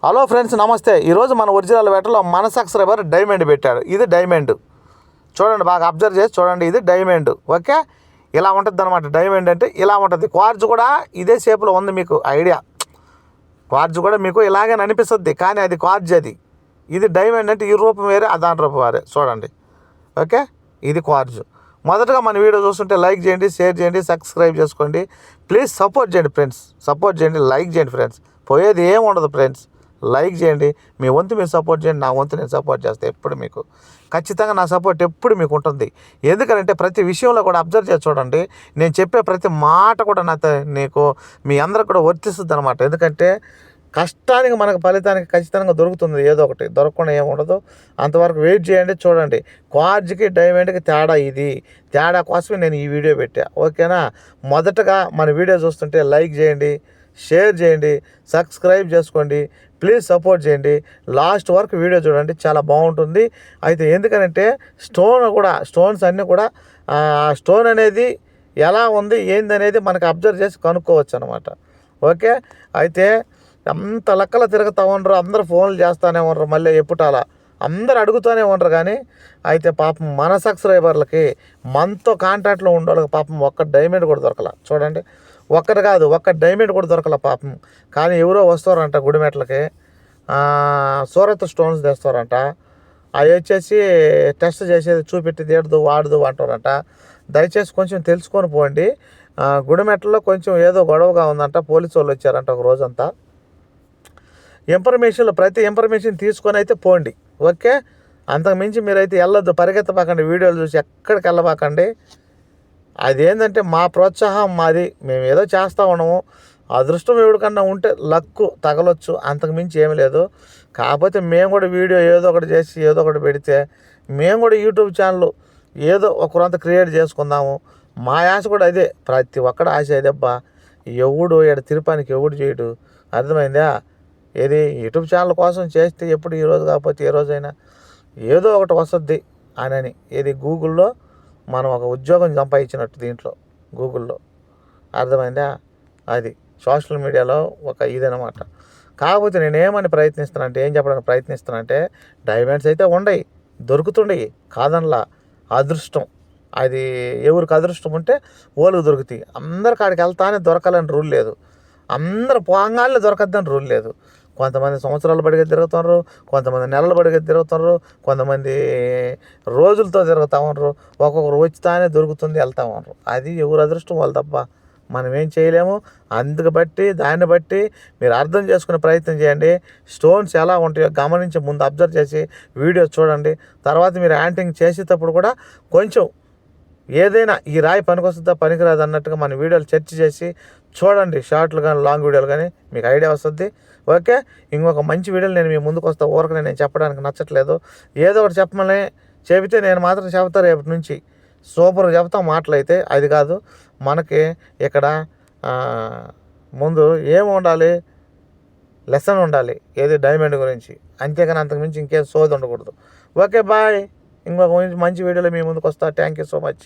Hello friends, నమస్తే. ఈరోజు మన ఒరిజినల్ వేటలో మన సబ్స్క్రైబర్ డైమండ్ పెట్టాడు. ఇది డైమండ్ చూడండి, బాగా అబ్జర్వ్ చేసి చూడండి. ఇది డైమండ్. ఓకే, ఇలా ఉంటుంది అనమాట. డైమండ్ అంటే ఇలా ఉంటుంది. క్వార్జ్ కూడా ఇదే షేప్లో ఉంది. మీకు ఐడియా, క్వార్జ్ కూడా మీకు ఇలాగే అనిపిస్తుంది, కానీ అది క్వార్జ్. ఇది డైమండ్ అంటే ఈ రూపం వేరే, దాని రూపం వేరే. చూడండి. ఓకే, ఇది క్వార్జ్. మొదటగా మన వీడియో చూస్తుంటే లైక్ చేయండి, షేర్ చేయండి, సబ్స్క్రైబ్ చేసుకోండి. ప్లీజ్ సపోర్ట్ చేయండి ఫ్రెండ్స్, సపోర్ట్ చేయండి, లైక్ చేయండి ఫ్రెండ్స్. పోయేది ఏం ఉండదు ఫ్రెండ్స్. లైక్ చేయండి, మీ వంతు మీరు సపోర్ట్ చేయండి, నా వంతు నేను సపోర్ట్ చేస్తాను. ఎప్పుడు మీకు ఖచ్చితంగా నా సపోర్ట్ ఎప్పుడు మీకు ఉంటుంది. ఎందుకంటే ప్రతి విషయంలో కూడా అబ్జర్వ్ చేసి చూడండి. నేను చెప్పే ప్రతి మాట కూడా నీకు మీ అందరికి కూడా వర్తిస్తుంది అనమాట. ఎందుకంటే కష్టానికి మనకు ఫలితానికి ఖచ్చితంగా దొరుకుతుంది. ఏదో ఒకటి దొరకకుండా ఏముండదు. అంతవరకు వెయిట్ చేయండి, చూడండి. క్వార్జ్కి డైమండ్కి తేడా కోసమే నేను ఈ వీడియో పెట్టా. ఓకేనా? మొదటగా మన వీడియో చూస్తుంటే లైక్ చేయండి, షేర్ చేయండి, సబ్స్క్రైబ్ చేసుకోండి. ప్లీజ్ సపోర్ట్ చేయండి. లాస్ట్ వరకు వీడియో చూడండి, చాలా బాగుంటుంది. అయితే ఎందుకనంటే స్టోన్స్ అన్నీ కూడా స్టోన్ అనేది ఎలా ఉంది ఏందనేది మనకు అబ్జర్వ్ చేసి కనుక్కోవచ్చు అనమాట. ఓకే, అయితే అంత లెక్కలు తిరుగుతూ ఉండరు, అందరూ ఫోన్లు చేస్తూనే ఉండరు, మళ్ళీ ఎప్పుటాలా అందరు అడుగుతూనే ఉండరు. కానీ అయితే పాపం మన సబ్స్క్రైబర్లకి మనతో కాంటాక్ట్లో ఉండేవాళ్ళకి పాపం ఒక్క డైమండ్ కూడా దొరకల. చూడండి, ఒక్కటి కాదు, ఒక్క డైమండ్ కూడా దొరకల పాపం. కానీ ఎవరో వస్తారంట గుడిమెట్లకి, సూరత్ స్టోన్స్ తెస్తారంట. అవి వచ్చేసి టెస్ట్ చేసేది చూపెట్టి తీయడదు వాడదు అంటారంట. దయచేసి కొంచెం తెలుసుకొని పోండి. గుడిమెట్లలో కొంచెం ఏదో గొడవగా ఉందంట, పోలీసు వాళ్ళు వచ్చారంట ఒక రోజంతా. ప్రతి ఇన్ఫర్మేషన్ తీసుకొని అయితే పోండి. ఓకే, అంతకుమించి మీరైతే వెళ్ళొద్దు, పరిగెత్తబాకండి, వీడియోలు చూసి ఎక్కడికి వెళ్ళబాకండి. అదేంటంటే మా ప్రోత్సాహం మాది, మేము ఏదో చేస్తూ ఉన్నాము. అదృష్టం ఎవరికన్నా ఉంటే లక్కు తగలొచ్చు, అంతకుమించి ఏమి లేదు. కాకపోతే మేము కూడా వీడియో ఏదో ఒకటి చేసి ఏదో ఒకటి పెడితే మేము కూడా యూట్యూబ్ ఛానల్ ఏదో ఒకరంతా క్రియేట్ చేసుకుందాము. మా ఆశ కూడా అదే, ప్రతి ఒక్కడు ఆశ అదేబ్బా. ఎవడు ఇక్కడ తిరుపానికి ఎవడు చేయడు, అర్థమైందా? ఏది యూట్యూబ్ ఛానల్ కోసం చేస్తే ఎప్పుడు ఈరోజు కాకపోతే ఏ రోజైనా ఏదో ఒకటి వస్తుంది అని. ఏది గూగుల్లో మనం ఒక ఉద్యోగం సంపాదించినట్టు దీంట్లో గూగుల్లో, అర్థమైందా? అది సోషల్ మీడియాలో ఒక ఇదనమాట. కాకపోతే నేనేమని ప్రయత్నిస్తానంటే, ఏం చెప్పడానికి ప్రయత్నిస్తానంటే, డైమండ్స్ అయితే ఉండయి, దొరుకుతుండయి, కాదనలా. అదృష్టం అది, ఎవరికి అదృష్టం ఉంటే ఓలుగు దొరుకుతాయి. అందరి కాడికి వెళ్తానే దొరకాలని రూల్ లేదు, అందరు పోగానే దొరకద్దని రూల్ లేదు. కొంతమంది సంవత్సరాలు బడిగా తిరుగుతున్నారు, కొంతమంది నెలలు బడిగా తిరుగుతున్నారు, కొంతమంది రోజులతో తిరుగుతూ ఉన్నారు. ఒక్కొక్కరు వచ్చి దొరుకుతుంది, వెళ్తూ ఉన్నారు. అది ఎవరు అదృష్టం వాళ్ళు తప్ప మనం ఏం చేయలేము. దాన్ని బట్టి మీరు అర్థం చేసుకునే ప్రయత్నం చేయండి. స్టోన్స్ ఎలా ఉంటాయో గమనించి ముందు అబ్జర్వ్ చేసి వీడియో చూడండి. తర్వాత మీరు యాంటింగ్ చేసేటప్పుడు కూడా కొంచెం ఏదైనా ఈ రాయి పనికొస్తుందా పనికిరాదు అన్నట్టుగా మన వీడియోలు చర్చ చేసి చూడండి. షార్ట్లు కానీ లాంగ్ వీడియోలు కానీ మీకు ఐడియా వస్తుంది. ఓకే, ఇంకొక మంచి వీడియోలు నేను మీ ముందుకు వస్తా. ఊరకనే నేను చెప్పడానికి నచ్చట్లేదు, ఏదో ఒకటి చెప్పమని చెబితే నేను మాత్రం చెబుతా. రేపటి నుంచి సూపర్గా చెప్తాం మాటలైతే. అది కాదు, మనకి ఇక్కడ ముందు ఏమి ఉండాలి, లెసన్ ఉండాలి, ఏది డైమండ్ గురించి. అంతేగాని అంతకుమించి ఇంకేం సోది ఉండకూడదు. Okay, bye. ఇంకొక మంచి వీడియోలో మీ ముందుకు వస్తా. Thank you so much.